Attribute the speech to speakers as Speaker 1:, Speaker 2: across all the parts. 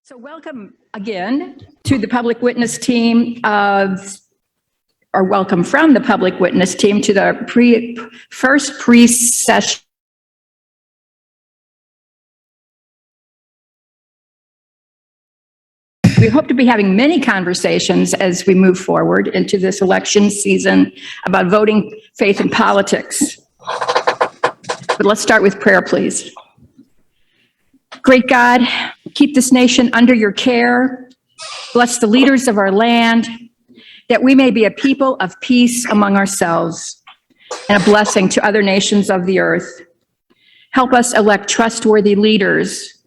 Speaker 1: So welcome again to the public witness team or welcome from the public witness team to the first pre-session. We hope to be having many conversations as we move forward into this election season about voting, faith, and politics. But let's start with prayer, please. Great God, keep this nation under your care. Bless the leaders of our land, that we may be a people of peace among ourselves and a blessing to other nations of the earth. Help us elect trustworthy leaders.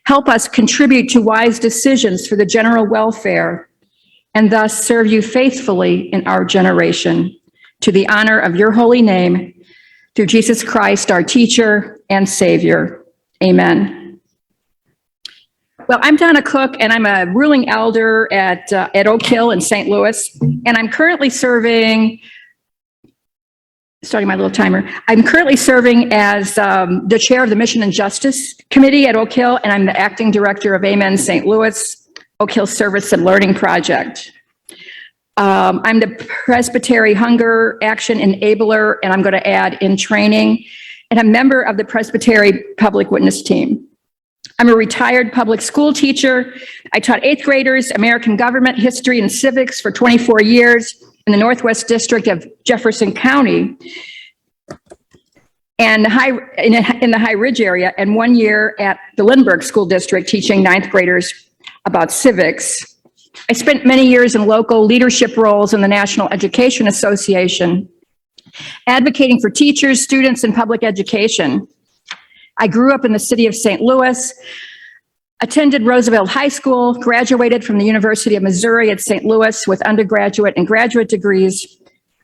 Speaker 1: Help us contribute to wise decisions for the general welfare, and thus serve you faithfully in our generation, to the honor of your holy name, through Jesus Christ, our teacher and Savior. Amen. Well, I'm Donna Cook, and I'm a ruling elder at Oak Hill in St. Louis, and I'm currently serving, starting my little timer, I'm currently serving as the chair of the Mission and Justice Committee at Oak Hill, and I'm the acting director of Amen St. Louis, Oak Hill Service and Learning Project. I'm the Presbytery Hunger Action Enabler, and I'm going to add in training, and I'm a member of the Presbytery Public Witness Team. I'm a retired public school teacher. I taught 8th graders American government, history, and civics for 24 years in the Northwest District of Jefferson County and in the High Ridge area, and 1 year at the Lindbergh School District teaching 9th graders about civics. I spent many years in local leadership roles in the National Education Association, advocating for teachers, students, and public education. I grew up in the city of St. Louis, attended Roosevelt High School, graduated from the University of Missouri at St. Louis with undergraduate and graduate degrees.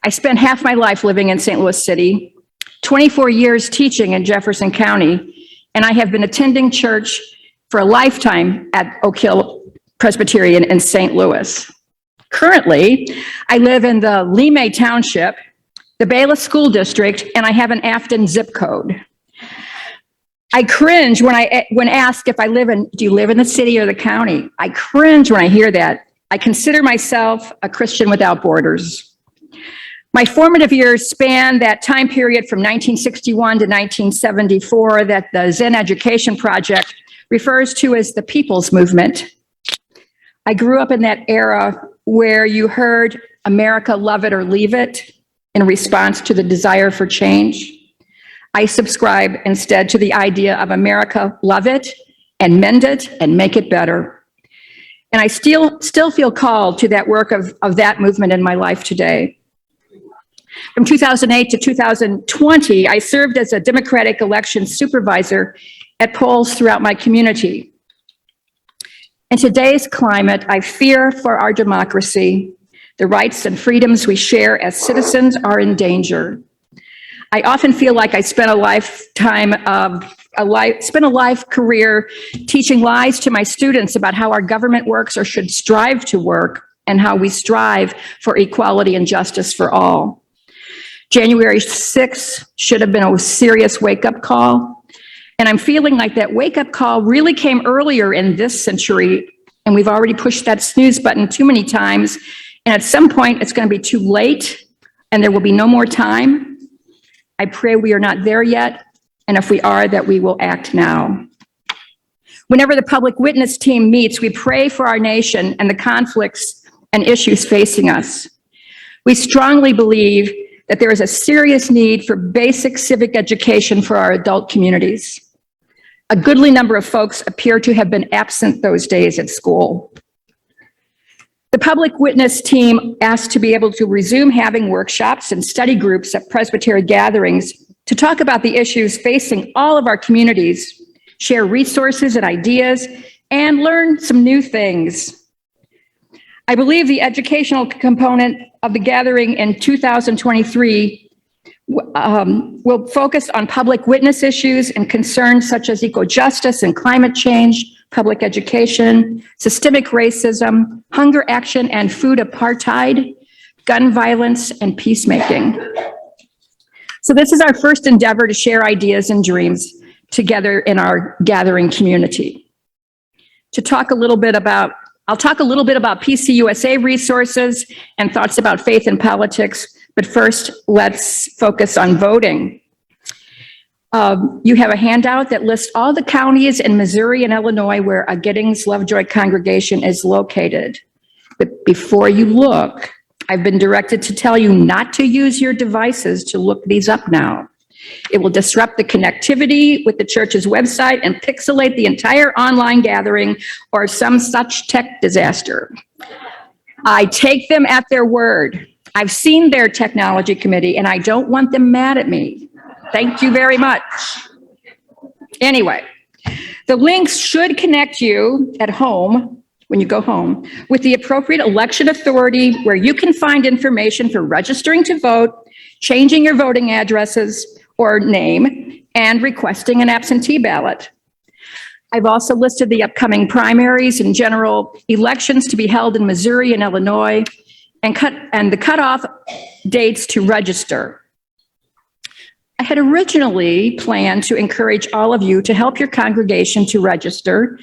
Speaker 1: I spent half my life living in St. Louis City, 24 years teaching in Jefferson County, and I have been attending church for a lifetime at Oak Hill Presbyterian in St. Louis. Currently, I live in the Lemay Township, the Bayless School District, and I have an Afton zip code. I cringe when asked if do you live in the city or the county? I cringe when I hear that. I consider myself a Christian without borders. My formative years span that time period from 1961 to 1974 that the Zen Education Project refers to as the People's Movement. I grew up in that era where you heard America, love it or leave it in response to the desire for change. I subscribe instead to the idea of America, love it and mend it and make it better. And I still feel called to that work of that movement in my life today. From 2008 to 2020, I served as a Democratic election supervisor at polls throughout my community. In today's climate, I fear for our democracy. The rights and freedoms we share as citizens are in danger. I often feel like I spent a life career teaching lies to my students about how our government works or should strive to work, and how we strive for equality and justice for all. January 6th should have been a serious wake-up call, and I'm feeling like that wake-up call really came earlier in this century, and we've already pushed that snooze button too many times, and at some point it's going to be too late, and there will be no more time. I pray we are not there yet, and if we are, that we will act now. Whenever the public witness team meets, we pray for our nation and the conflicts and issues facing us. We strongly believe that there is a serious need for basic civic education for our adult communities. A goodly number of folks appear to have been absent those days at school. The public witness team asked to be able to resume having workshops and study groups at Presbytery gatherings to talk about the issues facing all of our communities, share resources and ideas, and learn some new things. I believe the educational component of the gathering in 2023 will focus on public witness issues and concerns such as equal justice and climate change, public education, systemic racism, hunger action and food apartheid, gun violence, and peacemaking. So this is our first endeavor to share ideas and dreams together in our gathering community. to talk a little bit about, I'll talk a little bit about PCUSA resources and thoughts about faith and politics, but first, let's focus on voting. You have a handout that lists all the counties in Missouri and Illinois where a Giddings-Lovejoy congregation is located. But before you look, I've been directed to tell you not to use your devices to look these up now. It will disrupt the connectivity with the church's website and pixelate the entire online gathering or some such tech disaster. I take them at their word. I've seen their technology committee and I don't want them mad at me. Thank you very much. Anyway, the links should connect you at home, when you go home, with the appropriate election authority where you can find information for registering to vote, changing your voting addresses or name, and requesting an absentee ballot. I've also listed the upcoming primaries and general elections to be held in Missouri and Illinois, and the cutoff dates to register. I had originally planned to encourage all of you to help your congregation to register,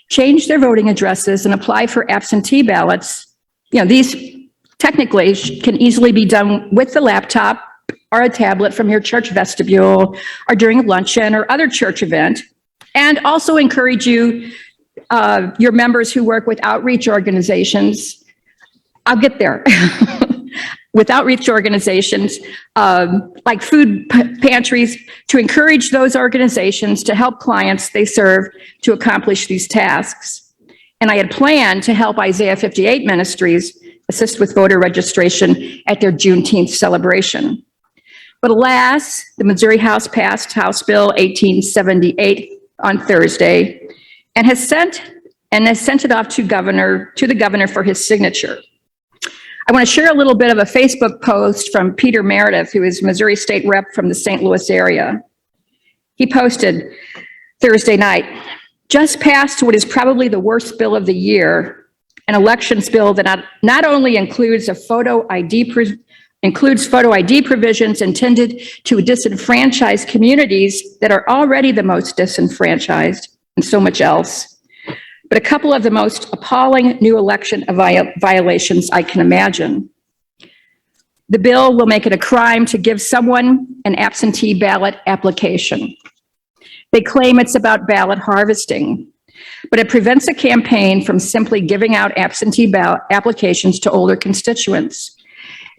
Speaker 1: change their voting addresses, and apply for absentee ballots. You know, these technically can easily be done with the laptop or a tablet from your church vestibule or during a luncheon or other church event, and also encourage you, your members who work with outreach organizations, I'll get there, with outreach organizations like food pantries, to encourage those organizations to help clients they serve to accomplish these tasks. And I had planned to help Isaiah 58 Ministries assist with voter registration at their Juneteenth celebration. But alas, the Missouri House passed House Bill 1878 on Thursday and has sent it off to the governor for his signature. I want to share a little bit of a Facebook post from Peter Meredith, who is Missouri State Rep from the St. Louis area. He posted Thursday night, just passed what is probably the worst bill of the year, an elections bill that not only includes photo ID provisions intended to disenfranchise communities that are already the most disenfranchised, and so much else, but a couple of the most appalling new election violations I can imagine. The bill will make it a crime to give someone an absentee ballot application. They claim it's about ballot harvesting, but it prevents a campaign from simply giving out absentee ballot applications to older constituents.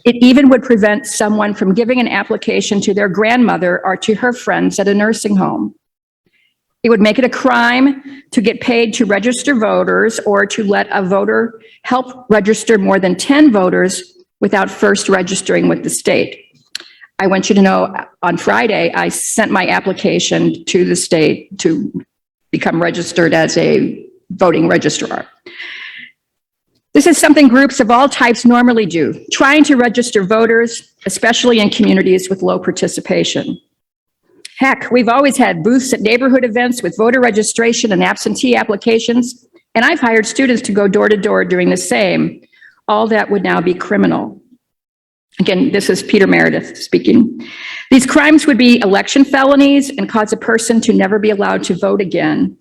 Speaker 1: It even would prevent someone from giving an application to their grandmother or to her friends at a nursing home. It would make it a crime to get paid to register voters or to let a voter help register more than 10 voters without first registering with the state. I want you to know, on Friday, I sent my application to the state to become registered as a voting registrar. This is something groups of all types normally do, trying to register voters, especially in communities with low participation. Heck, we've always had booths at neighborhood events with voter registration and absentee applications, and I've hired students to go door to door doing the same. All that would now be criminal. Again, this is Peter Meredith speaking. These crimes would be election felonies and cause a person to never be allowed to vote again.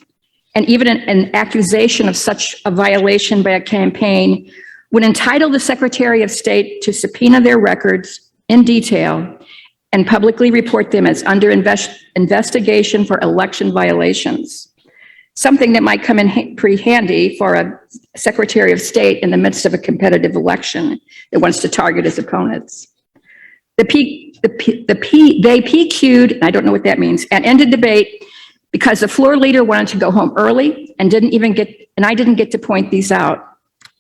Speaker 1: And even an accusation of such a violation by a campaign would entitle the Secretary of State to subpoena their records in detail and publicly report them as under investigation for election violations. Something that might come in pretty handy for a Secretary of State in the midst of a competitive election that wants to target his opponents. They PQ'd, I don't know what that means, and ended debate because the floor leader wanted to go home early and I didn't get to point these out.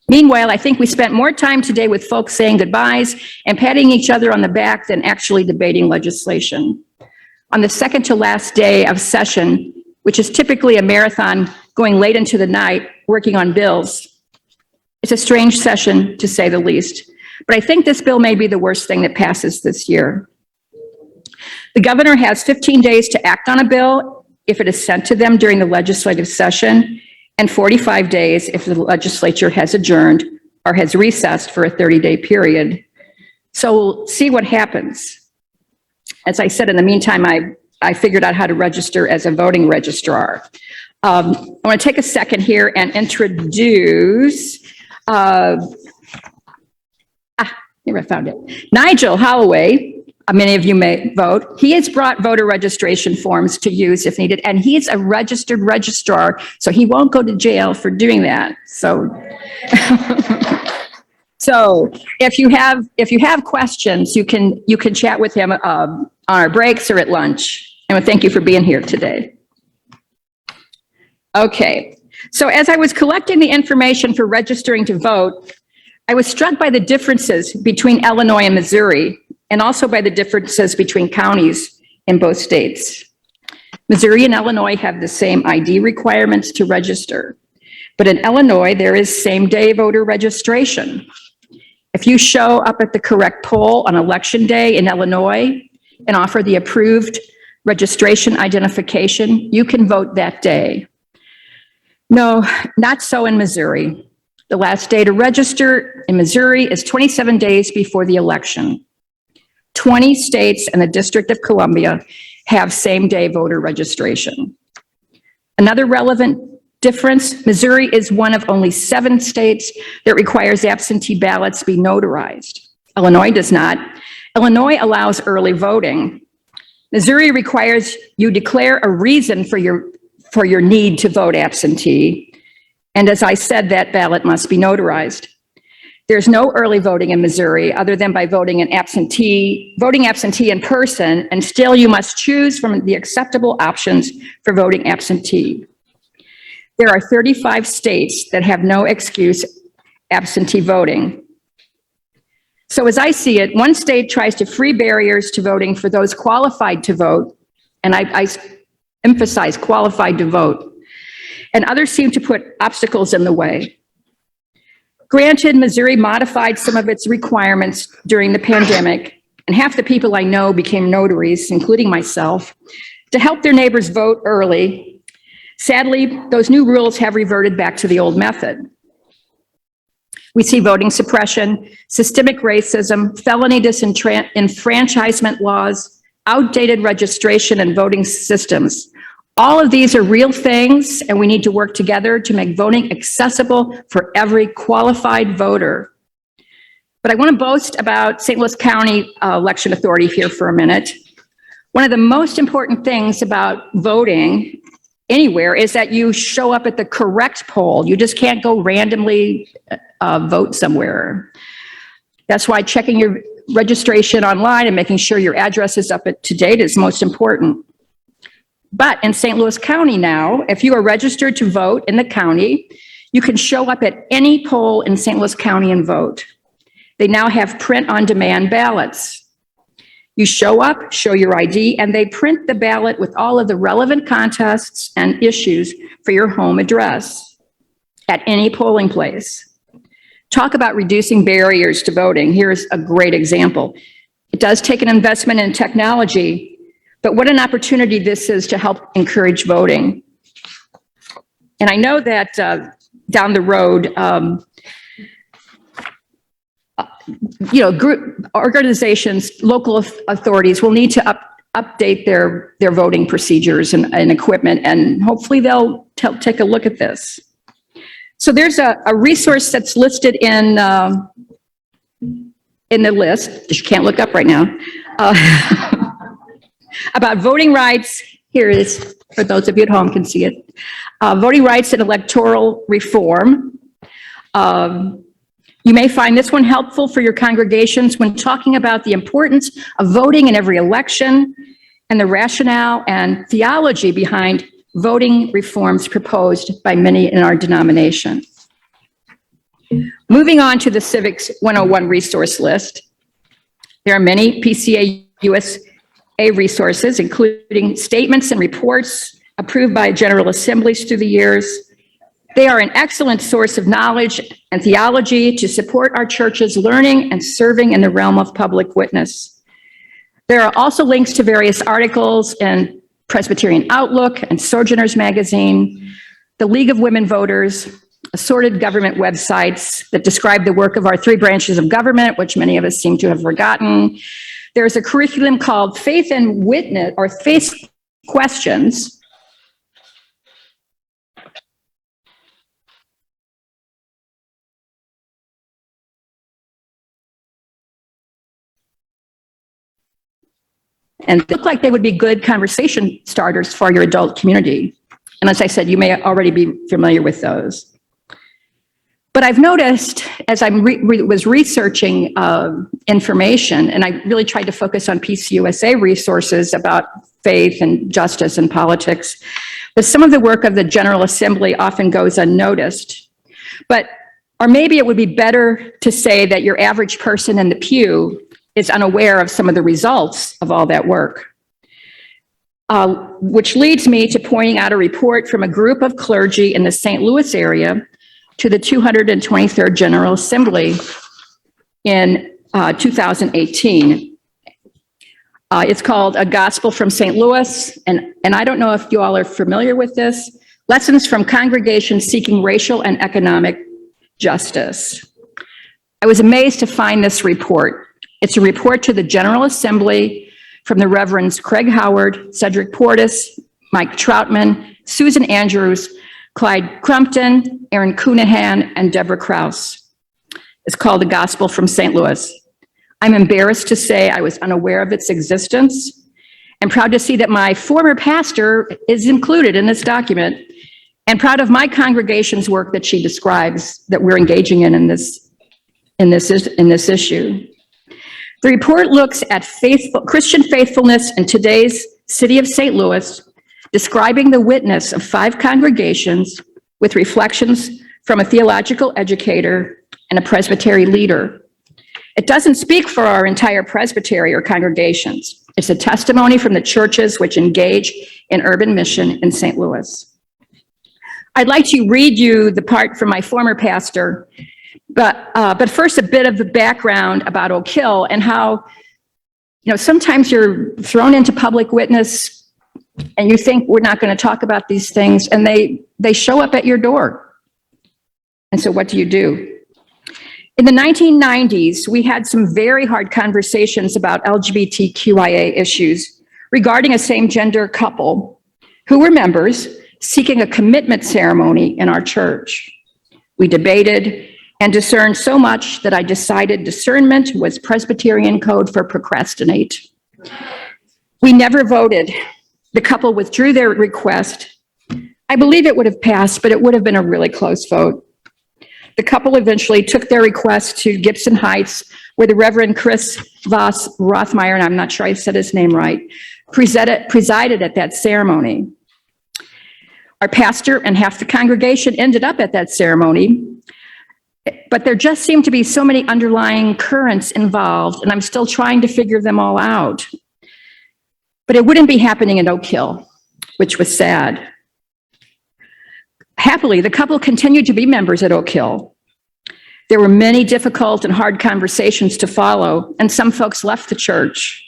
Speaker 1: Meanwhile, I think we spent more time today with folks saying goodbyes and patting each other on the back than actually debating legislation. On the second to last day of session, which is typically a marathon going late into the night, working on bills, it's a strange session to say the least. But I think this bill may be the worst thing that passes this year. The governor has 15 days to act on a bill if it is sent to them during the legislative session, and 45 days if the legislature has adjourned or has recessed for a 30-day period. So we'll see what happens. As I said, in the meantime, I figured out how to register as a voting registrar. I want to take a second here and introduce, here I found it, Nigel Holloway. Many of you may vote. He has brought voter registration forms to use if needed, and he's a registered registrar, so he won't go to jail for doing that. So, so if you have questions, you can chat with him on our breaks or at lunch. And thank you for being here today. Okay, so as I was collecting the information for registering to vote, I was struck by the differences between Illinois and Missouri, and also by the differences between counties in both states. Missouri and Illinois have the same ID requirements to register, but in Illinois, there is same-day voter registration. If you show up at the correct poll on election day in Illinois and offer the approved registration identification, you can vote that day. No, not so in Missouri. The last day to register in Missouri is 27 days before the election. 20 states and the District of Columbia have same-day voter registration. Another relevant difference, Missouri is one of only 7 states that requires absentee ballots be notarized. Illinois does not. Illinois allows early voting. Missouri requires you declare a reason for your need to vote absentee. And as I said, that ballot must be notarized. There's no early voting in Missouri other than by voting absentee in person, and still you must choose from the acceptable options for voting absentee. There are 35 states that have no excuse absentee voting. So as I see it, one state tries to free barriers to voting for those qualified to vote, and I emphasize qualified to vote, and others seem to put obstacles in the way. Granted, Missouri modified some of its requirements during the pandemic, and half the people I know became notaries, including myself, to help their neighbors vote early. Sadly, those new rules have reverted back to the old method. We see voting suppression, systemic racism, felony disenfranchisement laws, outdated registration and voting systems. All of these are real things, and we need to work together to make voting accessible for every qualified voter. But I want to boast about St. Louis County Election Authority here for a minute. One of the most important things about voting anywhere is that you show up at the correct poll. You just can't go randomly vote somewhere. That's why checking your registration online and making sure your address is up to date is most important. But in St. Louis County now, if you are registered to vote in the county, you can show up at any poll in St. Louis County and vote. They now have print-on-demand ballots. You show up, show your ID, and they print the ballot with all of the relevant contests and issues for your home address at any polling place. Talk about reducing barriers to voting. Here's a great example. It does take an investment in technology, but what an opportunity this is to help encourage voting. And I know that down the road, group organizations, local authorities will need to update their voting procedures and equipment, and hopefully they'll take a look at this. So there's a resource that's listed in the list that you can't look up right now. About voting rights. Here it is, for those of you at home can see it. Voting rights and electoral reform. You may find this one helpful for your congregations when talking about the importance of voting in every election and the rationale and theology behind voting reforms proposed by many in our denomination. Moving on to the Civics 101 resource list. There are many PCA USA resources, including statements and reports approved by General Assemblies through the years. They are an excellent source of knowledge and theology to support our church's learning and serving in the realm of public witness. There are also links to various articles in Presbyterian Outlook and Sojourners Magazine, the League of Women Voters, assorted government websites that describe the work of our 3 branches of government, which many of us seem to have forgotten. There's a curriculum called Faith and Witness, or Faith Questions, And they look like they would be good conversation starters for your adult community. And as I said, you may already be familiar with those. But I've noticed as I was researching information, and I really tried to focus on PCUSA resources about faith and justice and politics, but some of the work of the General Assembly often goes unnoticed. Or maybe it would be better to say that your average person in the pew is unaware of some of the results of all that work. Which leads me to pointing out a report from a group of clergy in the St. Louis area to the 223rd General Assembly in 2018. It's called A Gospel from St. Louis, and I don't know if you all are familiar with this. Lessons from Congregations Seeking Racial and Economic Justice. I was amazed to find this report. It's a report to the General Assembly from the Reverends Craig Howard, Cedric Portis, Mike Troutman, Susan Andrews, Clyde Crumpton, Aaron Coonahan, and Deborah Krause. It's called The Gospel from St. Louis. I'm embarrassed to say I was unaware of its existence and proud to see that my former pastor is included in this document, and proud of my congregation's work that she describes that we're engaging in this issue. The report looks at Christian faithfulness in today's city of St. Louis, describing the witness of 5 congregations with reflections from a theological educator and a presbytery leader. It doesn't speak for our entire presbytery or congregations. It's a testimony from the churches which engage in urban mission in St. Louis. I'd like to read you the part from my former pastor, but first a bit of the background about Oak Hill and how, sometimes you're thrown into public witness and you think we're not going to talk about these things, and they show up at your door. And so what do you do? In the 1990s, we had some very hard conversations about LGBTQIA issues regarding a same-gender couple who were members seeking a commitment ceremony in our church. We debated and discerned so much that I decided discernment was Presbyterian code for procrastinate. We never voted. The couple withdrew their request. I believe it would have passed, but it would have been a really close vote. The couple eventually took their request to Gibson Heights, where the Reverend Chris Voss Rothmeyer, and I'm not sure I said his name right, presided at that ceremony. Our pastor and half the congregation ended up at that ceremony, but there just seemed to be so many underlying currents involved, and I'm still trying to figure them all out. But it wouldn't be happening in Oak Hill, which was sad. Happily, the couple continued to be members at Oak Hill. There were many difficult and hard conversations to follow, and some folks left the church.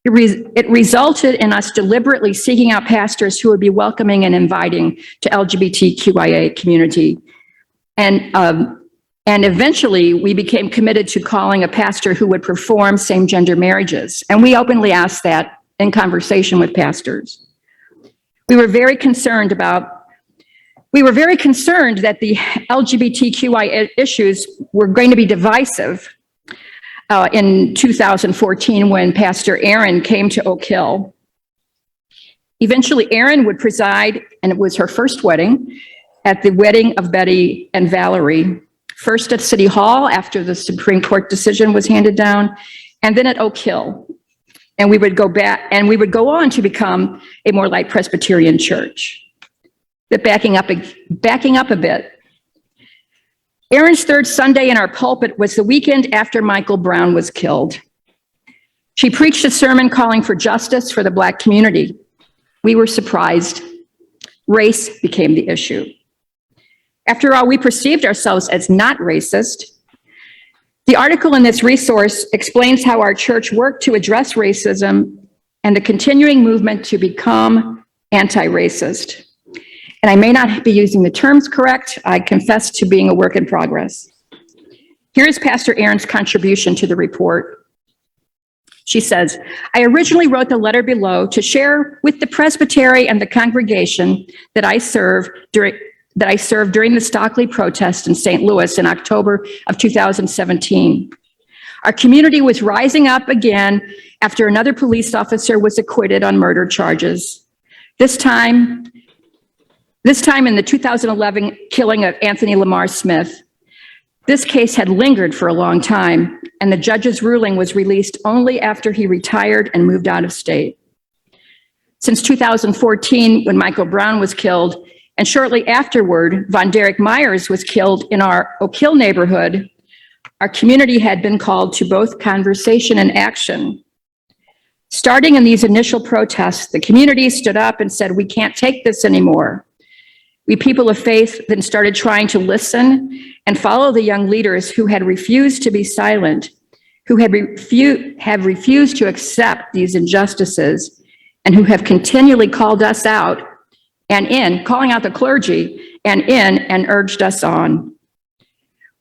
Speaker 1: It resulted in us deliberately seeking out pastors who would be welcoming and inviting to LGBTQIA community. And eventually, we became committed to calling a pastor who would perform same-gender marriages. And we openly asked that in conversation with pastors. We were very concerned that the LGBTQI issues were going to be divisive in 2014 when Pastor Aaron came to Oak Hill. Eventually, Aaron would preside, and it was her first wedding, at the wedding of Betty and Valerie, first at City Hall after the Supreme Court decision was handed down, and then at Oak Hill. And we would go back, and we would go on to become a more light Presbyterian church. But backing up a bit, Aaron's third Sunday in our pulpit was the weekend after Michael Brown was killed. She preached a sermon calling for justice for the Black community. We were surprised. Race became the issue. After all, we perceived ourselves as not racist. The article in this resource explains how our church worked to address racism and the continuing movement to become anti-racist. And I may not be using the terms correct. I confess to being a work in progress. Here is Pastor Aaron's contribution to the report. She says, I originally wrote the letter below to share with the presbytery and the congregation that I served during the Stockley protest in St. Louis in October of 2017. Our community was rising up again after another police officer was acquitted on murder charges. This time in the 2011 killing of Anthony Lamar Smith. This case had lingered for a long time, and the judge's ruling was released only after he retired and moved out of state. Since 2014, when Michael Brown was killed, and shortly afterward, Von Derek Myers was killed in our Oak Hill neighborhood, our community had been called to both conversation and action. Starting in these initial protests, the community stood up and said, "We can't take this anymore." We people of faith then started trying to listen and follow the young leaders who had refused to be silent, who have refused to accept these injustices, and who have continually called us out calling out the clergy and urged us on.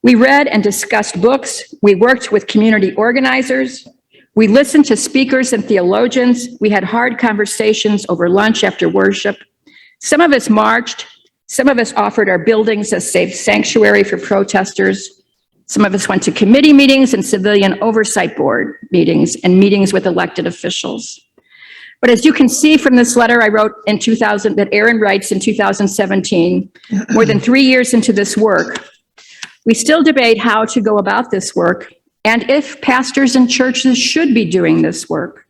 Speaker 1: We read and discussed books. We worked with community organizers. We listened to speakers and theologians. We had hard conversations over lunch after worship. Some of us marched. Some of us offered our buildings as safe sanctuary for protesters. Some of us went to committee meetings and civilian oversight board meetings and meetings with elected officials. But as you can see from this letter I wrote that Aaron writes in 2017, more than 3 years into this work, we still debate how to go about this work and if pastors and churches should be doing this work.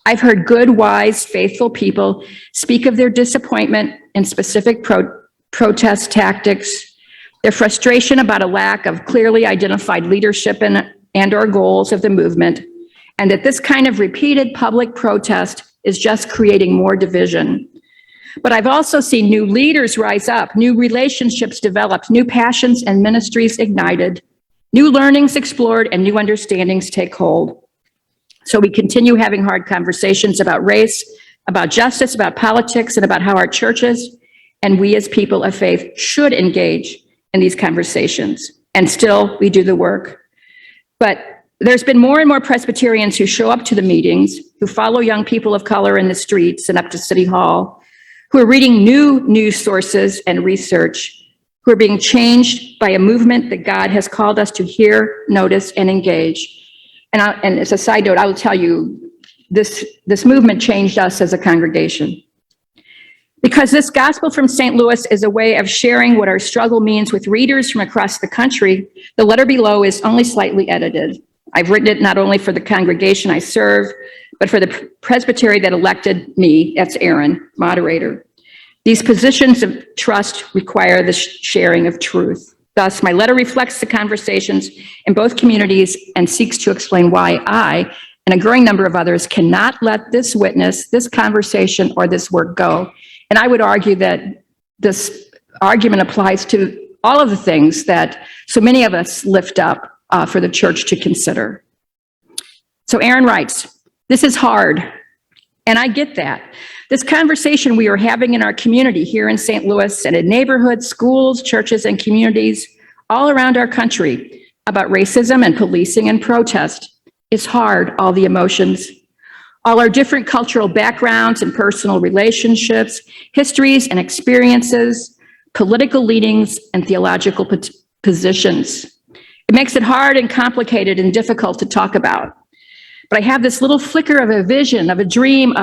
Speaker 1: I've heard good, wise, faithful people speak of their disappointment in specific protest tactics, their frustration about a lack of clearly identified leadership and/or goals of the movement, and that this kind of repeated public protest is just creating more division. But I've also seen new leaders rise up, new relationships developed, new passions and ministries ignited, new learnings explored, and new understandings take hold. So we continue having hard conversations about race, about justice, about politics, and about how our churches and we as people of faith should engage in these conversations. And still, we do the work. But there's been more and more Presbyterians who show up to the meetings, who follow young people of color in the streets and up to City Hall, who are reading new news sources and research, who are being changed by a movement that God has called us to hear, notice, and engage. And as a side note, I will tell you, this movement changed us as a congregation. Because this gospel from St. Louis is a way of sharing what our struggle means with readers from across the country, the letter below is only slightly edited. I've written it not only for the congregation I serve, but for the presbytery that elected me, that's Aaron, moderator. These positions of trust require the sharing of truth. Thus, my letter reflects the conversations in both communities and seeks to explain why I and a growing number of others cannot let this witness, this conversation, or this work go. And I would argue that this argument applies to all of the things that so many of us lift up for the church to consider. So Aaron writes, "This is hard, and I get that. This conversation we are having in our community here in St. Louis and in neighborhoods, schools, churches, and communities all around our country about racism and policing and protest is hard, all the emotions, all our different cultural backgrounds and personal relationships, histories and experiences, political leanings and theological positions. It makes it hard and complicated and difficult to talk about. But I have this little flicker of a vision, of a dream,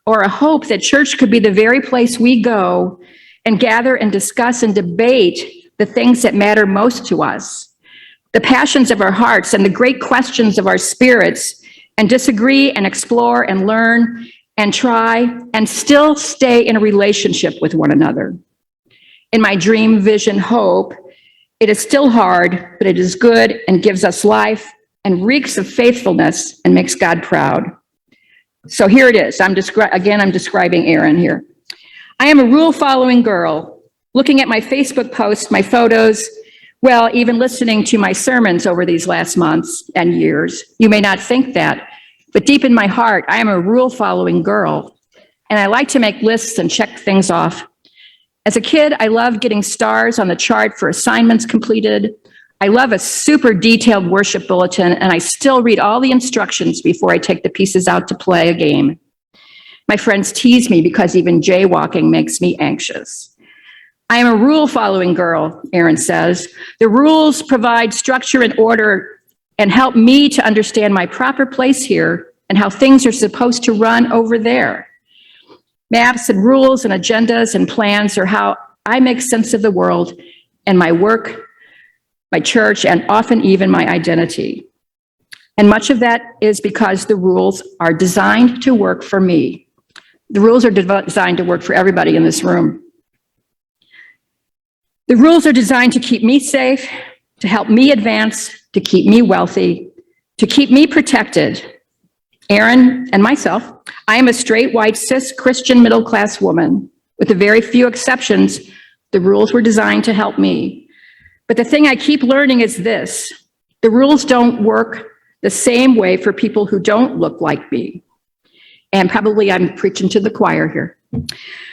Speaker 1: or a hope that church could be the very place we go and gather and discuss and debate the things that matter most to us, the passions of our hearts and the great questions of our spirits, and disagree and explore and learn and try and still stay in a relationship with one another. In my dream, vision, hope, it is still hard, but it is good and gives us life and reeks of faithfulness and makes God proud." So here it is. I'm describing Aaron here. "I am a rule-following girl. Looking at my Facebook posts, my photos, well, even listening to my sermons over these last months and years, you may not think that, but deep in my heart, I am a rule-following girl, and I like to make lists and check things off. As a kid, I loved getting stars on the chart for assignments completed. I love a super detailed worship bulletin, and I still read all the instructions before I take the pieces out to play a game. My friends tease me because even jaywalking makes me anxious. I am a rule-following girl," Aaron says. "The rules provide structure and order and help me to understand my proper place here and how things are supposed to run over there. Maps and rules and agendas and plans are how I make sense of the world and my work, my church, and often even my identity. And much of that is because the rules are designed to work for me. The rules are designed to work for everybody in this room. The rules are designed to keep me safe, to help me advance, to keep me wealthy, to keep me protected. Aaron and myself, I am a straight, white, cis, Christian, middle-class woman. With a very few exceptions, the rules were designed to help me. But the thing I keep learning is this: the rules don't work the same way for people who don't look like me. And probably I'm preaching to the choir here.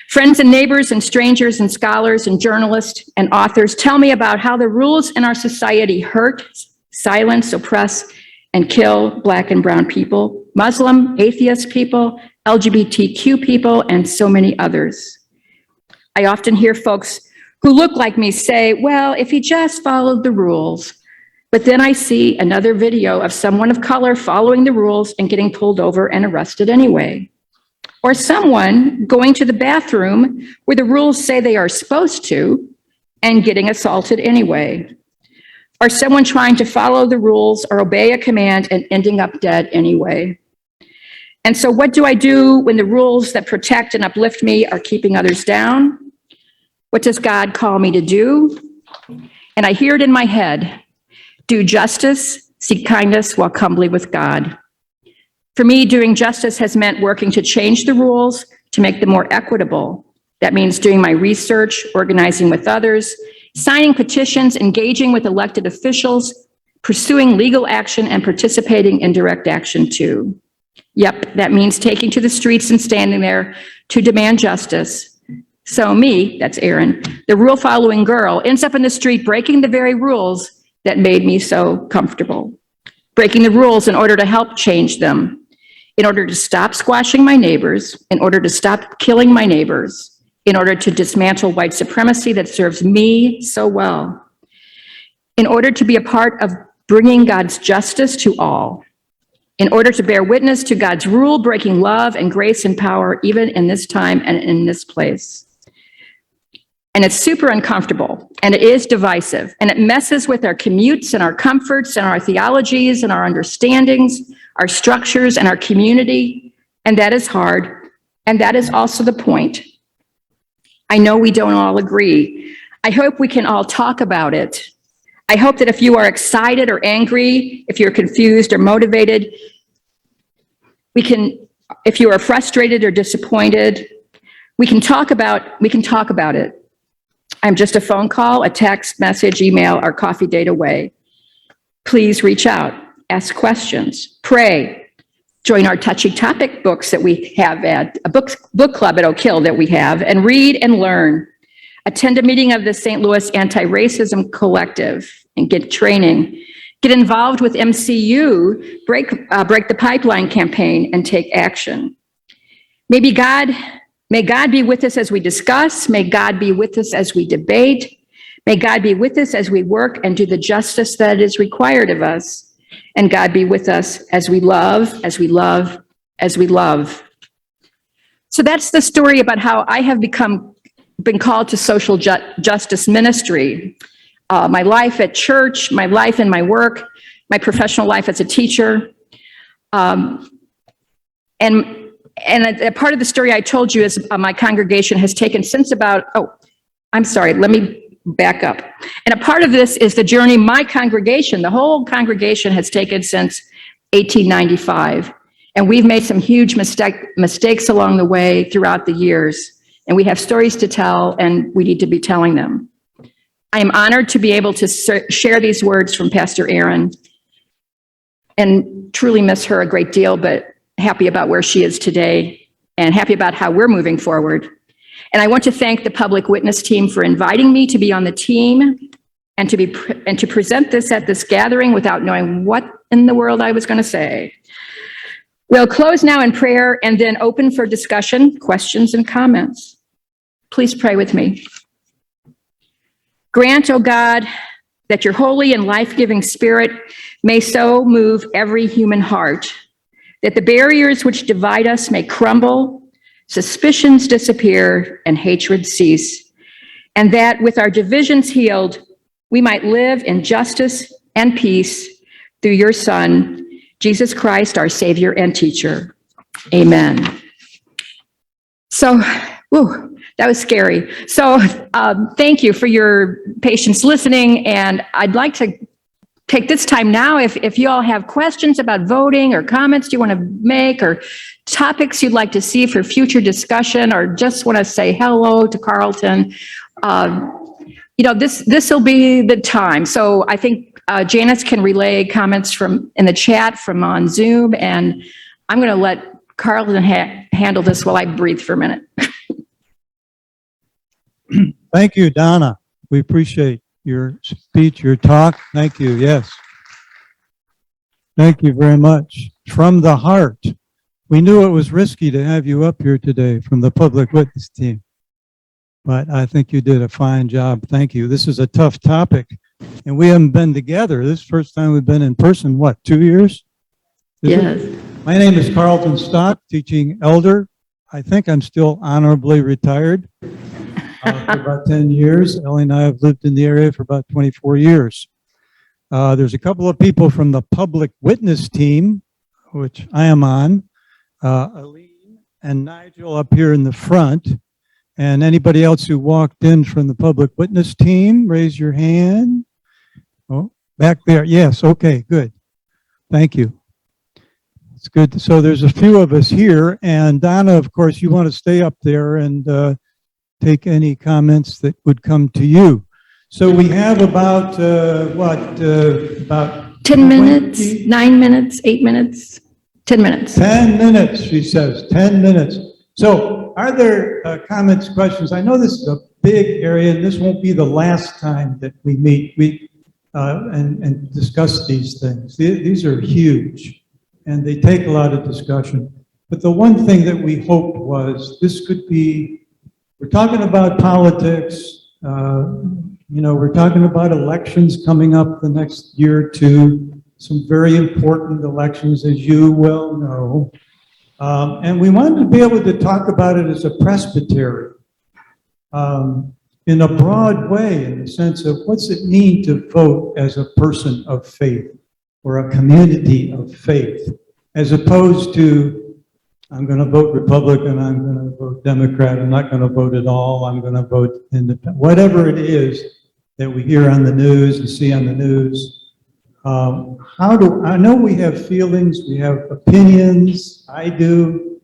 Speaker 1: Friends and neighbors and strangers and scholars and journalists and authors tell me about how the rules in our society hurt, silence, oppress, and kill Black and brown people, Muslim, atheist people, LGBTQ people, and so many others. I often hear folks who look like me say, well, if he just followed the rules. But then I see another video of someone of color following the rules and getting pulled over and arrested anyway. Or someone going to the bathroom where the rules say they are supposed to and getting assaulted anyway. Or someone trying to follow the rules or obey a command and ending up dead anyway. And so what do I do when the rules that protect and uplift me are keeping others down? What does God call me to do? And I hear it in my head: do justice, seek kindness, walk humbly with God. For me, doing justice has meant working to change the rules, to make them more equitable. That means doing my research, organizing with others, signing petitions, engaging with elected officials, pursuing legal action, and participating in direct action too. Yep, that means taking to the streets and standing there to demand justice. So me, that's Erin, the rule-following girl, ends up in the street breaking the very rules that made me so comfortable. Breaking the rules in order to help change them, in order to stop squashing my neighbors, in order to stop killing my neighbors, in order to dismantle white supremacy that serves me so well, in order to be a part of bringing God's justice to all, in order to bear witness to God's rule-breaking love and grace and power, even in this time and in this place. And it's super uncomfortable, and it is divisive, and it messes with our commutes and our comforts and our theologies and our understandings, our structures and our community, and that is hard, and that is also the point. I know we don't all agree. I hope we can all talk about it. I hope that if you are excited or angry, if you're confused or motivated, if you are frustrated or disappointed, we can talk about it. I'm just a phone call, a text, message, email, or coffee date away. Please reach out, ask questions, pray, join our touchy topic books that we have at a book club at Oak Hill that we have, and read and learn. Attend a meeting of the St. Louis Anti-Racism Collective and get training. Get involved with MCU, break the pipeline campaign, and take action. May God be with us as we discuss. May God be with us as we debate. May God be with us as we work and do the justice that is required of us. And God be with us as we love, as we love, as we love. So that's the story about how I have been called to social justice ministry. My life at church, my life in my work, my professional life as a teacher. And a part of the story I told you is my congregation has taken since about, let me back up. And a part of this is the journey my congregation, the whole congregation has taken since 1895. And we've made some huge mistakes along the way throughout the years. And we have stories to tell, and we need to be telling them. I am honored to be able to share these words from Pastor Erin, and truly miss her a great deal, but happy about where she is today and happy about how we're moving forward. And I want to thank the Public Witness team for inviting me to be on the team and to present this at this gathering without knowing what in the world I was going to say. We'll close now in prayer and then open for discussion, questions, and comments. Please pray with me. Grant, O God, that your holy and life-giving spirit may so move every human heart, that the barriers which divide us may crumble, suspicions disappear, and hatred cease, and that with our divisions healed, we might live in justice and peace through your Son, Jesus Christ, our Savior and teacher. Amen. So, that was scary. So thank you for your patience listening, and I'd like to take this time now, if you all have questions about voting or comments you want to make or topics you'd like to see for future discussion, or just want to say hello to Carlton, this will be the time. So I think Janice can relay comments from in the chat from on Zoom, and I'm going to let Carlton handle this while I breathe for a minute.
Speaker 2: Thank you, Donna. We appreciate your speech, your talk. Thank you. Yes. Thank you very much. From the heart. We knew it was risky to have you up here today from the public witness team, but I think you did a fine job. Thank you. This is a tough topic, and we haven't been together. This is the first time we've been in person, what, 2 years?
Speaker 1: Yes.
Speaker 2: My name is Carlton Stock, teaching elder. I think I'm still honorably retired. For about 10 years. Ellie and I have lived in the area for about 24 years. There's a couple of people from the public witness team, which I am on, Aline and Nigel up here in the front. And anybody else who walked in from the public witness team, raise your hand. Oh, back there. Yes. Okay, good. Thank you. It's good. So there's a few of us here. And Donna, of course, you want to stay up there and take any comments that would come to you. So we have about, about
Speaker 1: 10 minutes, 9 minutes, 8 minutes, 10 minutes.
Speaker 2: 10 minutes, she says, 10 minutes. So are there comments, questions? I know this is a big area, and this won't be the last time that we meet and discuss these things. These are huge, and they take a lot of discussion. But the one thing that we hoped was this could be, we're talking about politics, we're talking about elections coming up the next year or two, some very important elections, as you well know. And we wanted to be able to talk about it as a presbytery in a broad way, in the sense of what's it mean to vote as a person of faith or a community of faith, as opposed to I'm going to vote Republican, I'm going to vote Democrat, I'm not going to vote at all, I'm going to vote independent. Whatever it is that we hear on the news and see on the news, I know we have feelings, we have opinions, I do.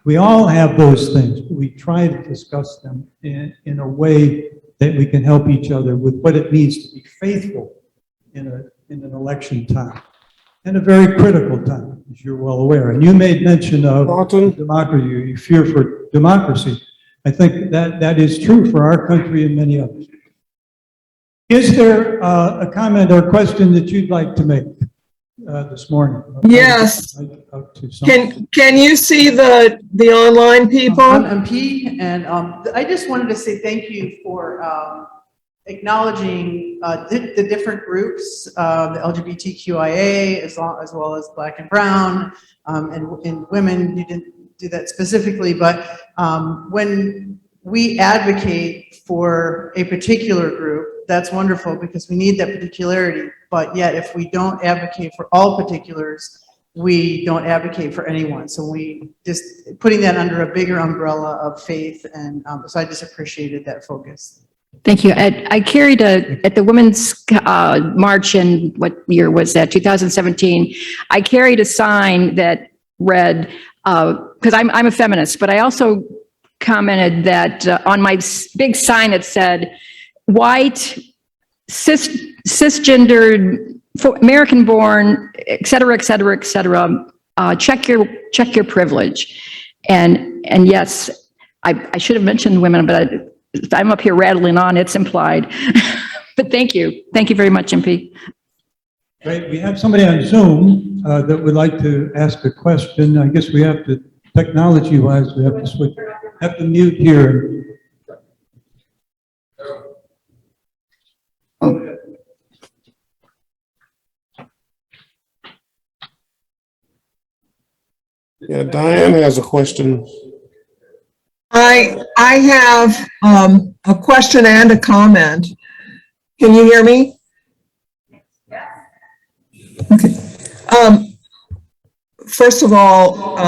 Speaker 2: We all have those things, but we try to discuss them in a way that we can help each other with what it means to be faithful in an election time. And a very critical time, as you're well aware. And you made mention of democracy, you fear for democracy. I think that is true for our country and many others. Is there a comment or question that you'd like to make this morning?
Speaker 3: Yes. Can you see the online people?
Speaker 4: I'm P, and I just wanted to say thank you for acknowledging the different groups, the LGBTQIA, as well as Black and Brown, and women. You didn't do that specifically, but when we advocate for a particular group, that's wonderful because we need that particularity. But yet, if we don't advocate for all particulars, we don't advocate for anyone. So we just putting that under a bigger umbrella of faith, and so I just appreciated that focus.
Speaker 1: Thank you. I carried at the Women's March in, what year was that, 2017, I carried a sign that read, because I'm a feminist, but I also commented that on my big sign it said, white, cisgendered, American-born, et cetera, et cetera, et cetera, check your privilege. And yes, I should have mentioned women, but I'm up here rattling on, it's implied. But thank you. Thank you very much, MP.
Speaker 2: Great. We have somebody on Zoom that would like to ask a question. I guess we have to, technology-wise, we have to switch, have to mute here. Oh.
Speaker 5: Yeah, Diane has a question.
Speaker 3: I have a question and a comment. Can you hear me? Okay. First of all,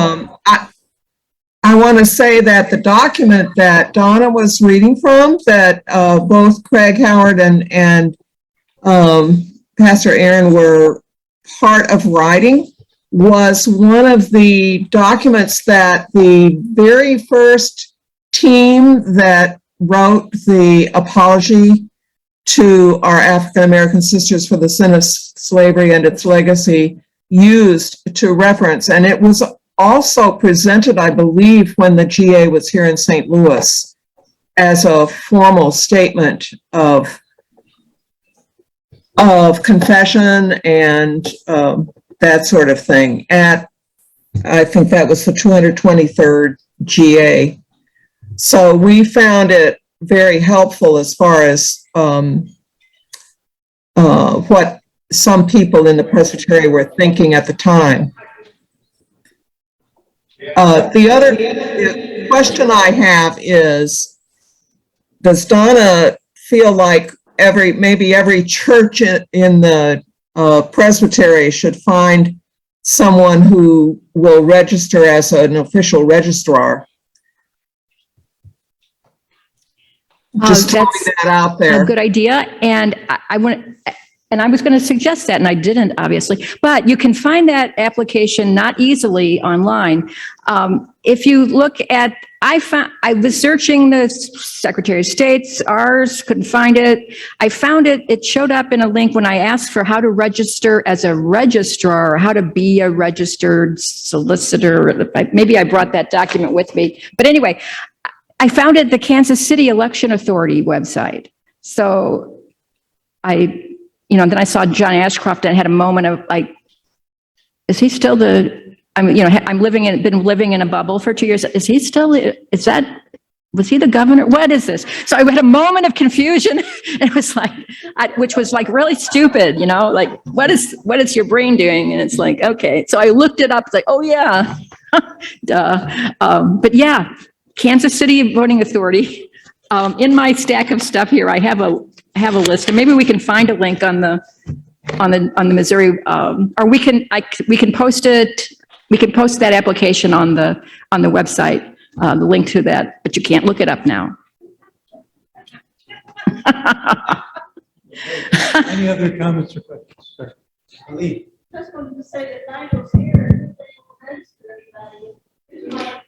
Speaker 3: I want to say that the document that Donna was reading from, that both Craig Howard and Pastor Aaron were part of writing, was one of the documents that the very first team that wrote the apology to our African American sisters for the sin of slavery and its legacy used to reference. And it was also presented, I believe, when the GA was here in St. Louis as a formal statement of confession and that sort of thing. At, I think that was the 223rd GA. So we found it very helpful as far as what some people in the Presbytery were thinking at the time. The other question I have is, does Donna feel like maybe every church in the Presbytery should find someone who will register as an official registrar? Just throwing that out there.
Speaker 1: A good idea. And I was going to suggest that, and I didn't, obviously. But you can find that application not easily online. If you look at, I was searching the Secretary of State's, ours, couldn't find it. I found it. It showed up in a link when I asked for how to register as a registrar, or how to be a registered solicitor. Maybe I brought that document with me. But anyway, I found it at the Kansas City Election Authority website. So then I saw John Ashcroft and I had a moment of like, is he still been living in a bubble for 2 years. Was he the governor? What is this? So I had a moment of confusion. It was like, which was like really stupid, like, what is your brain doing? And it's like, okay. So I looked it up. It's like, oh yeah, duh. But yeah, Kansas City Voting Authority. In my stack of stuff here, I have a list, and maybe we can find a link on the Missouri, or we can post it. We can post that application on the website, the link to that, but you can't look it up now.
Speaker 2: Any other comments or questions? Sir? Ali.
Speaker 6: Just wanted to say that Nigel's here. Thanks to everybody.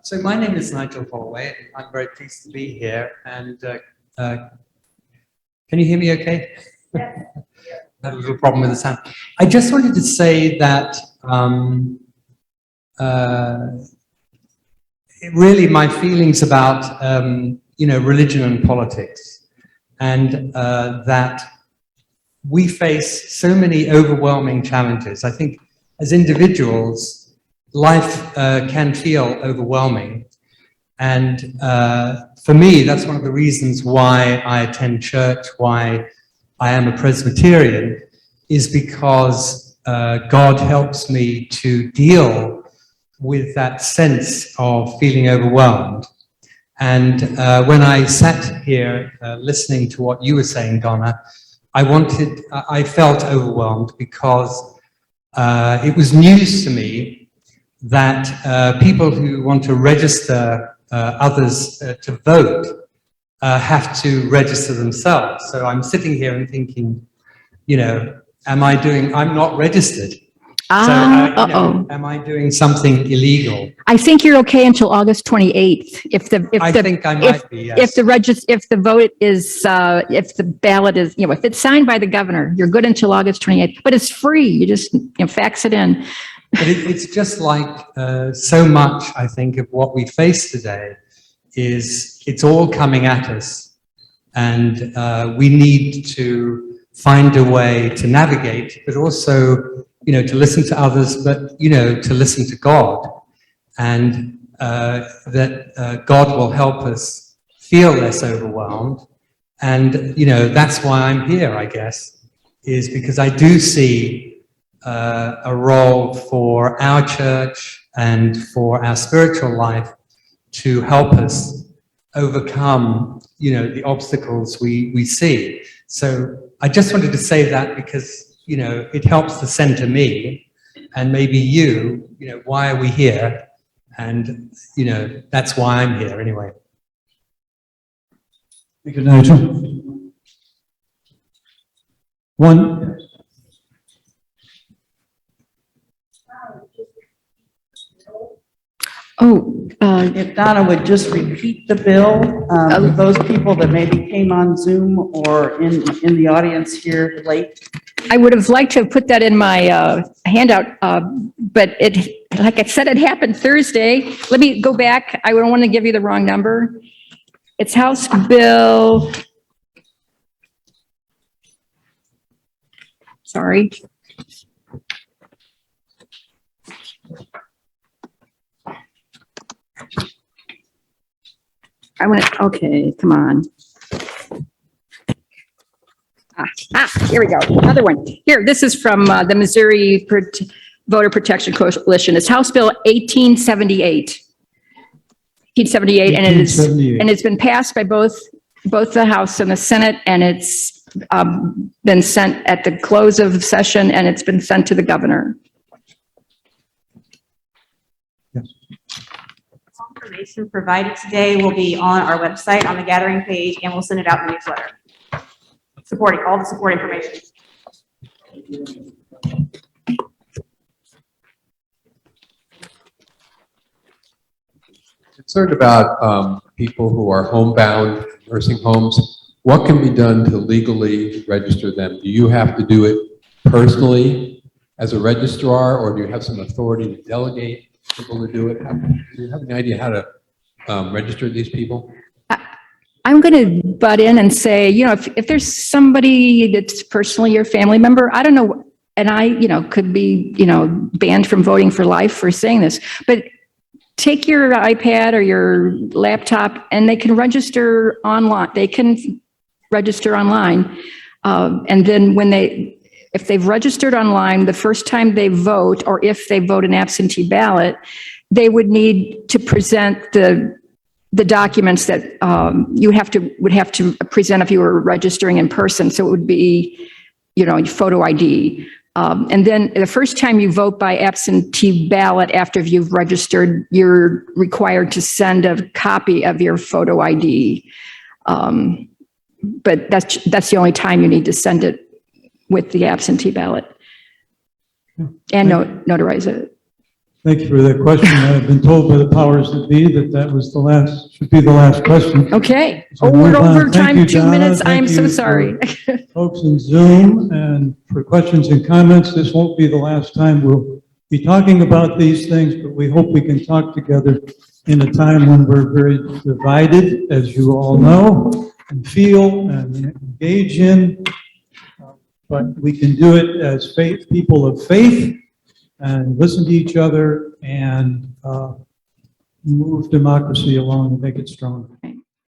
Speaker 7: So my name is Nigel Holloway, and I'm very pleased to be here. And can you hear me okay?
Speaker 6: Yeah.
Speaker 7: I had a little problem with the sound. I just wanted to say that really my feelings about religion and politics, and that we face so many overwhelming challenges. I think as individuals, life can feel overwhelming. And for me, that's one of the reasons why I attend church, why I am a Presbyterian, is because God helps me to deal with that sense of feeling overwhelmed. And when I sat here listening to what you were saying, Donna, I felt overwhelmed because it was news to me that people who want to register others to vote have to register themselves. So I'm sitting here and thinking, I'm not registered. Am I doing something illegal?
Speaker 1: I think you're okay until August 28th. If the vote is, if the ballot is, if it's signed by the governor, you're good until August 28th, but it's free. You just fax it in.
Speaker 7: But it's just like so much, I think, of what we face today is it's all coming at us, and we need to find a way to navigate, but also, to listen to others, but, to listen to God, and that God will help us feel less overwhelmed. And, that's why I'm here, I guess, is because I do see a role for our church and for our spiritual life to help us overcome, the obstacles we see. So I just wanted to say that because, it helps to center me and maybe you, why are we here? And, that's why I'm here anyway.
Speaker 2: Thank you, Nigel. One,
Speaker 1: Oh,
Speaker 4: If Donna would just repeat the bill, for those people that maybe came on Zoom or in the audience here late.
Speaker 1: I would have liked to have put that in my handout, but like I said, it happened Thursday. Let me go back. I don't want to give you the wrong number. It's House Bill. Sorry. Okay, come on. Here we go. Another one. Here, this is from the Missouri Voter Protection Coalition. It's House Bill 1878. 1878, and it is,
Speaker 2: 1878.
Speaker 1: and it's been passed by both the House and the Senate, and it's been sent at the close of session, and it's been sent to the governor.
Speaker 8: Information provided today will be on our website on the gathering page, and we'll send it out in the newsletter. Supporting all the support information.
Speaker 9: Concerned about people who are homebound, nursing homes. What can be done to legally register them? Do you have to do it personally as a registrar, or do you have some authority to delegate people to do it? Do you have any idea how to register these people?
Speaker 1: I'm going to butt in and say, if there's somebody that's personally your family member, I don't know, and I, could be, banned from voting for life for saying this, but take your iPad or your laptop and they can register online. They can register online. And then if they've registered online, the first time they vote, or if they vote an absentee ballot, they would need to present the documents that you would have to present if you were registering in person. So it would be, photo ID. And then the first time you vote by absentee ballot after you've registered, you're required to send a copy of your photo ID. But that's the only time you need to send it with the absentee ballot and notarize it.
Speaker 2: thank you for that question. I've been told by the powers that be that should be the last question.
Speaker 1: Okay.
Speaker 2: So
Speaker 1: Oh, we're
Speaker 2: move on.
Speaker 1: over
Speaker 2: Thank
Speaker 1: time,
Speaker 2: you,
Speaker 1: 2
Speaker 2: Donna.
Speaker 1: minutes.
Speaker 2: Thank
Speaker 1: I'm so
Speaker 2: you
Speaker 1: sorry.
Speaker 2: for folks in Zoom, and for questions and comments. This won't be the last time we'll be talking about these things, but we hope we can talk together in a time when we're very divided, as you all know, and feel and engage in. But we can do it as people of faith, and listen to each other and move democracy along and make it stronger.